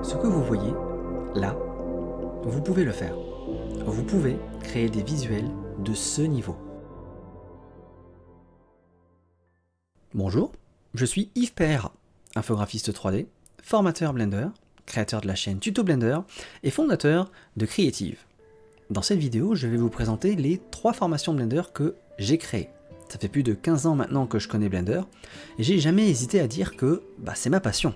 Ce que vous voyez, là, vous pouvez le faire. Vous pouvez créer des visuels de ce niveau. Bonjour, je suis Yves Pereira, infographiste 3D, formateur Blender, créateur de la chaîne Tuto Blender et fondateur de Creative. Dans cette vidéo, je vais vous présenter les 3 formations Blender que j'ai créées. Ça fait plus de 15 ans maintenant que je connais Blender et j'ai jamais hésité à dire que c'est ma passion.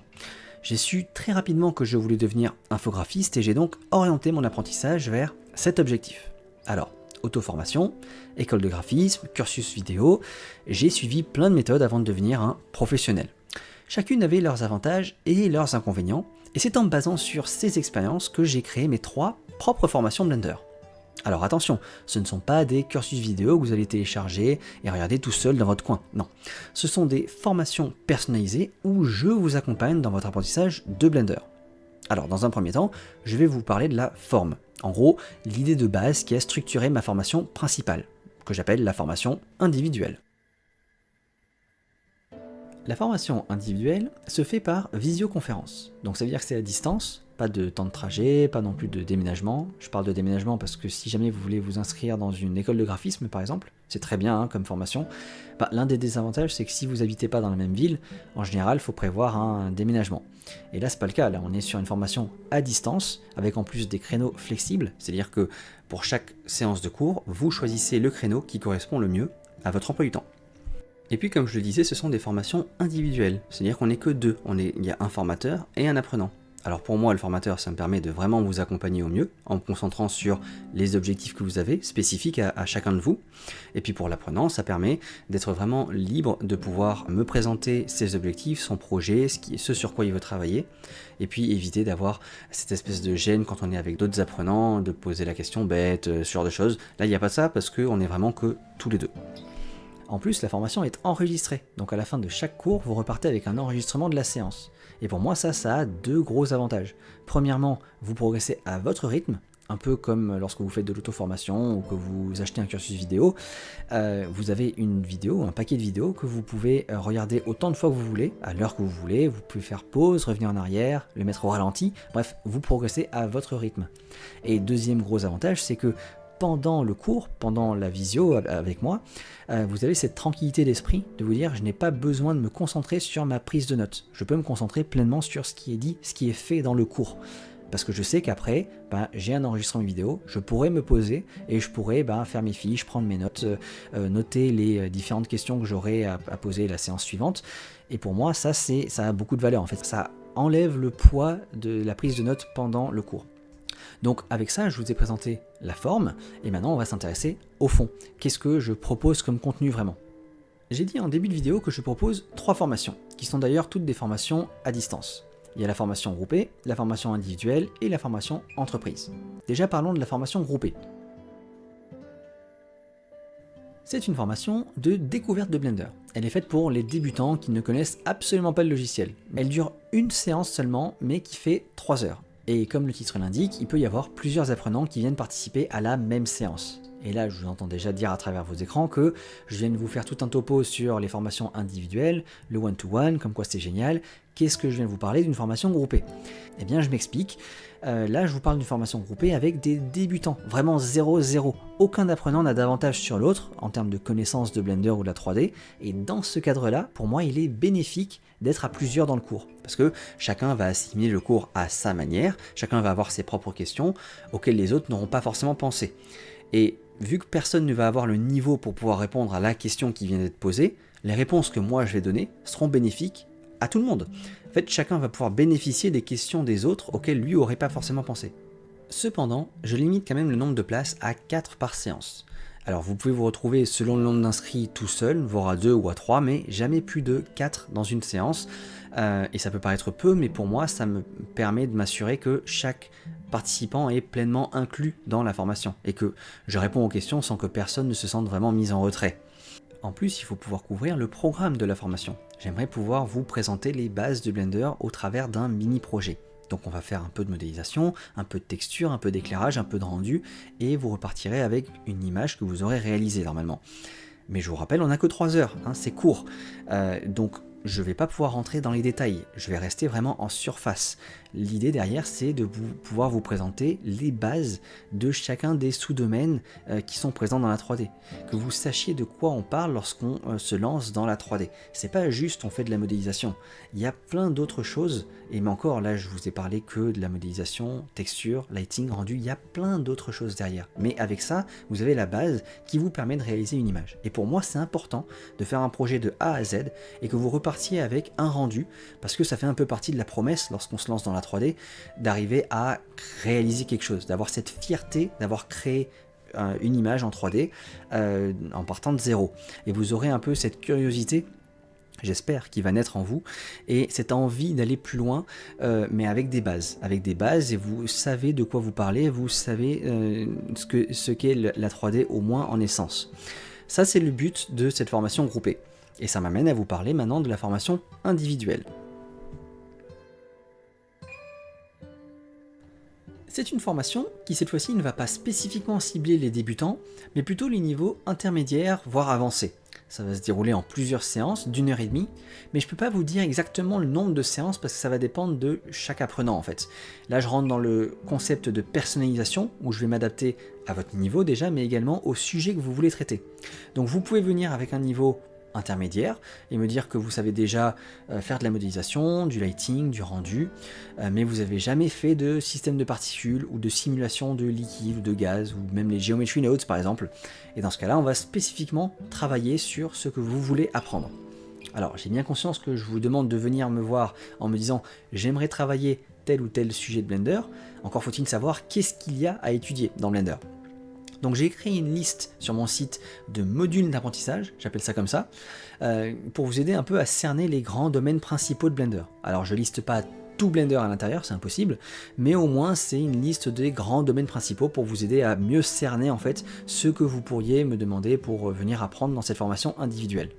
J'ai su très rapidement que je voulais devenir infographiste et j'ai donc orienté mon apprentissage vers cet objectif. Alors, auto-formation, école de graphisme, cursus vidéo, j'ai suivi plein de méthodes avant de devenir un professionnel. Chacune avait leurs avantages et leurs inconvénients, et c'est en me basant sur ces expériences que j'ai créé mes 3 propres formations Blender. Alors attention, ce ne sont pas des cursus vidéo que vous allez télécharger et regarder tout seul dans votre coin, non. Ce sont des formations personnalisées où je vous accompagne dans votre apprentissage de Blender. Alors dans un premier temps, je vais vous parler de la forme. En gros, l'idée de base qui a structuré ma formation principale, que j'appelle la formation individuelle. La formation individuelle se fait par visioconférence, donc ça veut dire que c'est à distance, pas de temps de trajet, pas non plus de déménagement. Je parle de déménagement parce que si jamais vous voulez vous inscrire dans une école de graphisme par exemple, c'est très bien comme formation, l'un des désavantages c'est que si vous n'habitez pas dans la même ville, en général il faut prévoir un déménagement. Et là c'est pas le cas, là on est sur une formation à distance, avec en plus des créneaux flexibles, c'est-à-dire que pour chaque séance de cours, vous choisissez le créneau qui correspond le mieux à votre emploi du temps. Et puis comme je le disais, ce sont des formations individuelles, c'est-à-dire qu'on n'est que 2, il y a un formateur et un apprenant. Alors pour moi, le formateur, ça me permet de vraiment vous accompagner au mieux, en me concentrant sur les objectifs que vous avez, spécifiques à chacun de vous. Et puis pour l'apprenant, ça permet d'être vraiment libre de pouvoir me présenter ses objectifs, son projet, ce sur quoi il veut travailler, et puis éviter d'avoir cette espèce de gêne quand on est avec d'autres apprenants, de poser la question bête, ce genre de choses. Là, il n'y a pas ça parce qu'on n'est vraiment que tous les 2. En plus, la formation est enregistrée, donc à la fin de chaque cours, vous repartez avec un enregistrement de la séance. Et pour moi, ça a 2 gros avantages. Premièrement, vous progressez à votre rythme, un peu comme lorsque vous faites de l'auto-formation ou que vous achetez un cursus vidéo. Vous avez une vidéo, un paquet de vidéos que vous pouvez regarder autant de fois que vous voulez, à l'heure que vous voulez. Vous pouvez faire pause, revenir en arrière, le mettre au ralenti. Bref, vous progressez à votre rythme. Et deuxième gros avantage, c'est que pendant le cours, pendant la visio avec moi, vous avez cette tranquillité d'esprit de vous dire je n'ai pas besoin de me concentrer sur ma prise de notes. Je peux me concentrer pleinement sur ce qui est dit, ce qui est fait dans le cours. Parce que je sais qu'après, j'ai un enregistrement vidéo, je pourrais me poser et je pourrais faire mes fiches, prendre mes notes, noter les différentes questions que j'aurai à poser la séance suivante. Et pour moi, ça a beaucoup de valeur en fait. Ça enlève le poids de la prise de notes pendant le cours. Donc avec ça, je vous ai présenté la forme, et maintenant on va s'intéresser au fond. Qu'est-ce que je propose comme contenu vraiment ? J'ai dit en début de vidéo que je propose 3 formations, qui sont d'ailleurs toutes des formations à distance. Il y a la formation groupée, la formation individuelle et la formation entreprise. Déjà parlons de la formation groupée. C'est une formation de découverte de Blender. Elle est faite pour les débutants qui ne connaissent absolument pas le logiciel. Elle dure une séance seulement, mais qui fait 3 heures. Et comme le titre l'indique, il peut y avoir plusieurs apprenants qui viennent participer à la même séance. Et là, je vous entends déjà dire à travers vos écrans que je viens de vous faire tout un topo sur les formations individuelles, le one-to-one, comme quoi c'est génial. Qu'est-ce que je viens de vous parler d'une formation groupée ? Eh bien, je m'explique. Là, je vous parle d'une formation groupée avec des débutants, vraiment 0-0. Aucun apprenant n'a d'avantage sur l'autre en termes de connaissance de Blender ou de la 3D. Et dans ce cadre-là, pour moi, il est bénéfique d'être à plusieurs dans le cours. Parce que chacun va assimiler le cours à sa manière, chacun va avoir ses propres questions auxquelles les autres n'auront pas forcément pensé. Et vu que personne ne va avoir le niveau pour pouvoir répondre à la question qui vient d'être posée, les réponses que moi je vais donner seront bénéfiques à tout le monde. En fait, chacun va pouvoir bénéficier des questions des autres auxquelles lui n'aurait pas forcément pensé. Cependant, je limite quand même le nombre de places à 4 par séance. Alors vous pouvez vous retrouver selon le nombre d'inscrits tout seul, voire à 2 ou à 3, mais jamais plus de 4 dans une séance. Et ça peut paraître peu, mais pour moi, ça me permet de m'assurer que chaque participant est pleinement inclus dans la formation et que je réponds aux questions sans que personne ne se sente vraiment mis en retrait. En plus, il faut pouvoir couvrir le programme de la formation. J'aimerais pouvoir vous présenter les bases de Blender au travers d'un mini-projet. Donc on va faire un peu de modélisation, un peu de texture, un peu d'éclairage, un peu de rendu, et vous repartirez avec une image que vous aurez réalisée normalement. Mais je vous rappelle, on n'a que 3 heures, hein, c'est court. Donc je ne vais pas pouvoir rentrer dans les détails, je vais rester vraiment en surface. L'idée derrière, c'est de pouvoir vous présenter les bases de chacun des sous-domaines qui sont présents dans la 3D. Que vous sachiez de quoi on parle lorsqu'on se lance dans la 3D. C'est pas juste on fait de la modélisation. Il y a plein d'autres choses, et mais encore là je vous ai parlé que de la modélisation, texture, lighting, rendu, il y a plein d'autres choses derrière. Mais avec ça, vous avez la base qui vous permet de réaliser une image. Et pour moi, c'est important de faire un projet de A à Z et que vous repartiez avec un rendu, parce que ça fait un peu partie de la promesse lorsqu'on se lance dans la 3D, d'arriver à réaliser quelque chose, d'avoir cette fierté d'avoir créé une image en 3D en partant de zéro. Et vous aurez un peu cette curiosité, j'espère, qui va naître en vous, et cette envie d'aller plus loin, mais avec des bases, et vous savez de quoi vous parlez, vous savez ce qu'est la 3D au moins en essence. Ça, c'est le but de cette formation groupée. Et ça m'amène à vous parler maintenant de la formation individuelle. C'est une formation qui cette fois-ci ne va pas spécifiquement cibler les débutants, mais plutôt les niveaux intermédiaires, voire avancés. Ça va se dérouler en plusieurs séances d'1 heure et demie, mais je ne peux pas vous dire exactement le nombre de séances parce que ça va dépendre de chaque apprenant en fait. Là je rentre dans le concept de personnalisation où je vais m'adapter à votre niveau déjà, mais également au sujet que vous voulez traiter. Donc vous pouvez venir avec un niveau intermédiaire et me dire que vous savez déjà faire de la modélisation, du lighting, du rendu, mais vous n'avez jamais fait de système de particules ou de simulation de liquide ou de gaz ou même les Geometry Nodes par exemple. Et dans ce cas-là, on va spécifiquement travailler sur ce que vous voulez apprendre. Alors j'ai bien conscience que je vous demande de venir me voir en me disant j'aimerais travailler tel ou tel sujet de Blender, encore faut-il savoir qu'est-ce qu'il y a à étudier dans Blender. Donc j'ai créé une liste sur mon site de modules d'apprentissage, j'appelle ça comme ça, pour vous aider un peu à cerner les grands domaines principaux de Blender. Alors je liste pas tout Blender à l'intérieur, c'est impossible, mais au moins c'est une liste des grands domaines principaux pour vous aider à mieux cerner en fait ce que vous pourriez me demander pour venir apprendre dans cette formation individuelle.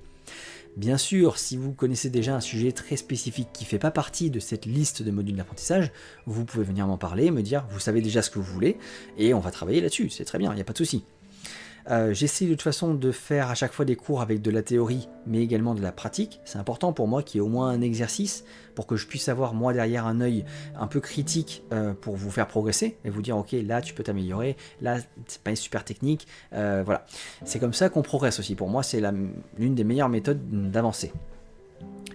Bien sûr, si vous connaissez déjà un sujet très spécifique qui ne fait pas partie de cette liste de modules d'apprentissage, vous pouvez venir m'en parler, me dire vous savez déjà ce que vous voulez, et on va travailler là-dessus, c'est très bien, il n'y a pas de souci. J'essaie de toute façon de faire à chaque fois des cours avec de la théorie, mais également de la pratique. C'est important pour moi qu'il y ait au moins un exercice pour que je puisse avoir moi derrière un œil un peu critique pour vous faire progresser et vous dire ok là tu peux t'améliorer, là c'est pas une super technique, voilà. C'est comme ça qu'on progresse aussi. Pour moi c'est l'une des meilleures méthodes d'avancer.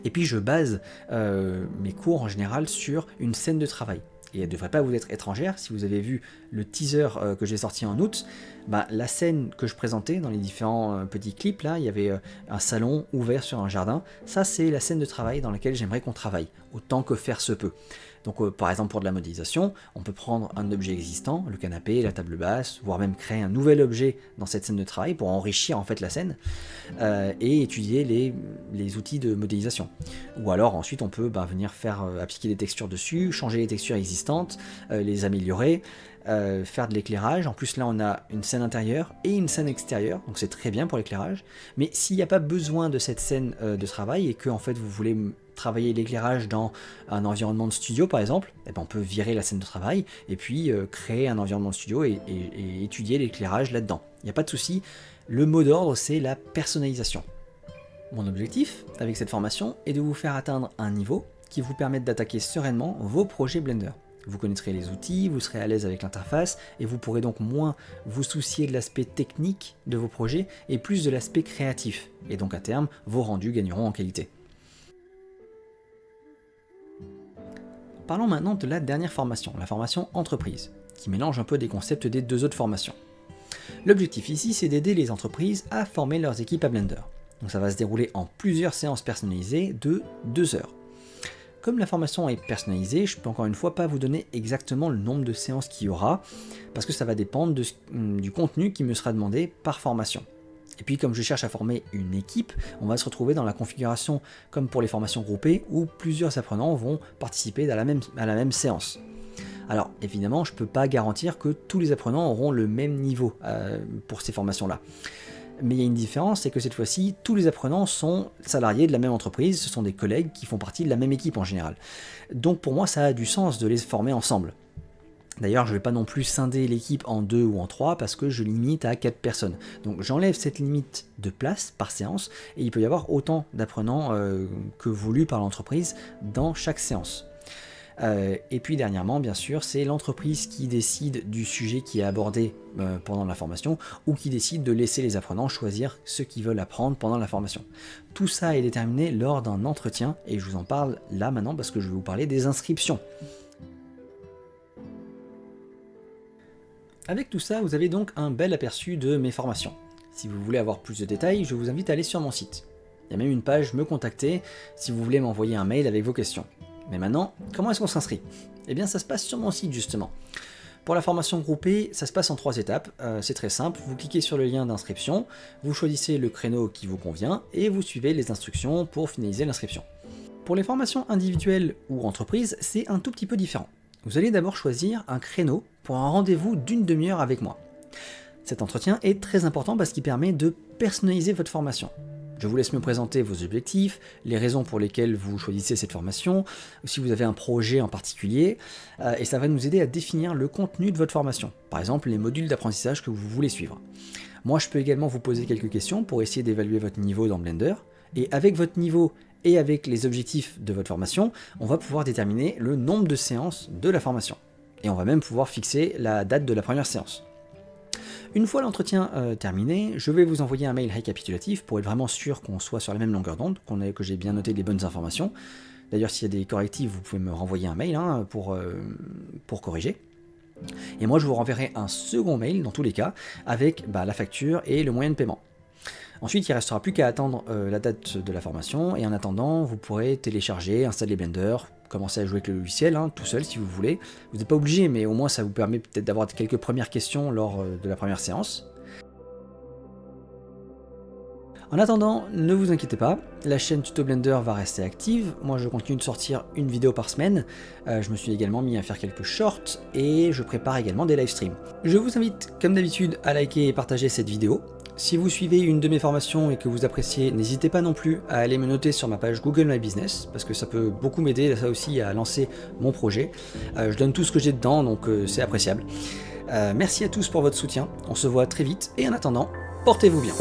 Et puis je base mes cours en général sur une scène de travail. Et elle ne devrait pas vous être étrangère. Si vous avez vu le teaser que j'ai sorti en août, la scène que je présentais dans les différents petits clips, là, il y avait un salon ouvert sur un jardin. Ça, c'est la scène de travail dans laquelle j'aimerais qu'on travaille, autant que faire se peut. Donc par exemple pour de la modélisation, on peut prendre un objet existant, le canapé, la table basse, voire même créer un nouvel objet dans cette scène de travail pour enrichir en fait la scène et étudier les outils de modélisation. Ou alors ensuite on peut venir faire appliquer des textures dessus, changer les textures existantes, les améliorer, faire de l'éclairage. En plus là on a une scène intérieure et une scène extérieure, donc c'est très bien pour l'éclairage. Mais s'il n'y a pas besoin de cette scène de travail et que en fait vous voulez travailler l'éclairage dans un environnement de studio par exemple, on peut virer la scène de travail et puis créer un environnement de studio et étudier l'éclairage là-dedans. Il n'y a pas de souci, le mot d'ordre c'est la personnalisation. Mon objectif avec cette formation est de vous faire atteindre un niveau qui vous permette d'attaquer sereinement vos projets Blender. Vous connaîtrez les outils, vous serez à l'aise avec l'interface et vous pourrez donc moins vous soucier de l'aspect technique de vos projets et plus de l'aspect créatif. Et donc à terme, vos rendus gagneront en qualité. Parlons maintenant de la dernière formation, la formation entreprise, qui mélange un peu des concepts des deux autres formations. L'objectif ici, c'est d'aider les entreprises à former leurs équipes à Blender. Donc ça va se dérouler en plusieurs séances personnalisées de 2 heures. Comme la formation est personnalisée, je peux encore une fois pas vous donner exactement le nombre de séances qu'il y aura, parce que ça va dépendre du contenu qui me sera demandé par formation. Et puis comme je cherche à former une équipe, on va se retrouver dans la configuration comme pour les formations groupées, où plusieurs apprenants vont participer à la même séance. Alors évidemment, je ne peux pas garantir que tous les apprenants auront le même niveau pour ces formations-là. Mais il y a une différence, c'est que cette fois-ci, tous les apprenants sont salariés de la même entreprise, ce sont des collègues qui font partie de la même équipe en général. Donc pour moi, ça a du sens de les former ensemble. D'ailleurs, je ne vais pas non plus scinder l'équipe en 2 ou en 3 parce que je limite à 4 personnes. Donc j'enlève cette limite de place par séance et il peut y avoir autant d'apprenants que voulu par l'entreprise dans chaque séance. Et puis dernièrement, bien sûr, c'est l'entreprise qui décide du sujet qui est abordé pendant la formation ou qui décide de laisser les apprenants choisir ce qu'ils veulent apprendre pendant la formation. Tout ça est déterminé lors d'un entretien et je vous en parle là maintenant parce que je vais vous parler des inscriptions. Avec tout ça, vous avez donc un bel aperçu de mes formations. Si vous voulez avoir plus de détails, je vous invite à aller sur mon site. Il y a même une page Me contacter si vous voulez m'envoyer un mail avec vos questions. Mais maintenant, comment est-ce qu'on s'inscrit? Eh bien, ça se passe sur mon site justement. Pour la formation groupée, ça se passe en 3 étapes. C'est très simple, vous cliquez sur le lien d'inscription, vous choisissez le créneau qui vous convient et vous suivez les instructions pour finaliser l'inscription. Pour les formations individuelles ou entreprises, c'est un tout petit peu différent. Vous allez d'abord choisir un créneau pour un rendez-vous d'une demi-heure avec moi. Cet entretien est très important parce qu'il permet de personnaliser votre formation. Je vous laisse me présenter vos objectifs, les raisons pour lesquelles vous choisissez cette formation, ou si vous avez un projet en particulier, et ça va nous aider à définir le contenu de votre formation, par exemple les modules d'apprentissage que vous voulez suivre. Moi, je peux également vous poser quelques questions pour essayer d'évaluer votre niveau dans Blender, et avec votre niveau et avec les objectifs de votre formation, on va pouvoir déterminer le nombre de séances de la formation. Et on va même pouvoir fixer la date de la première séance. Une fois l'entretien terminé, je vais vous envoyer un mail récapitulatif pour être vraiment sûr qu'on soit sur la même longueur d'onde, que j'ai bien noté les bonnes informations. D'ailleurs, s'il y a des correctifs, vous pouvez me renvoyer un mail pour corriger. Et moi, je vous renverrai un second mail, dans tous les cas, avec la facture et le moyen de paiement. Ensuite, il ne restera plus qu'à attendre la date de la formation, et en attendant, vous pourrez télécharger, installer Blender, commencer à jouer avec le logiciel, tout seul si vous voulez. Vous n'êtes pas obligé, mais au moins ça vous permet peut-être d'avoir quelques premières questions lors de la première séance. En attendant, ne vous inquiétez pas, la chaîne Tuto Blender va rester active. Moi, je continue de sortir une vidéo par semaine. Je me suis également mis à faire quelques shorts et je prépare également des live streams. Je vous invite, comme d'habitude, à liker et partager cette vidéo. Si vous suivez une de mes formations et que vous appréciez, n'hésitez pas non plus à aller me noter sur ma page Google My Business, parce que ça peut beaucoup m'aider, ça aussi, à lancer mon projet. Je donne tout ce que j'ai dedans, donc c'est appréciable. Merci à tous pour votre soutien, on se voit très vite, et en attendant, portez-vous bien.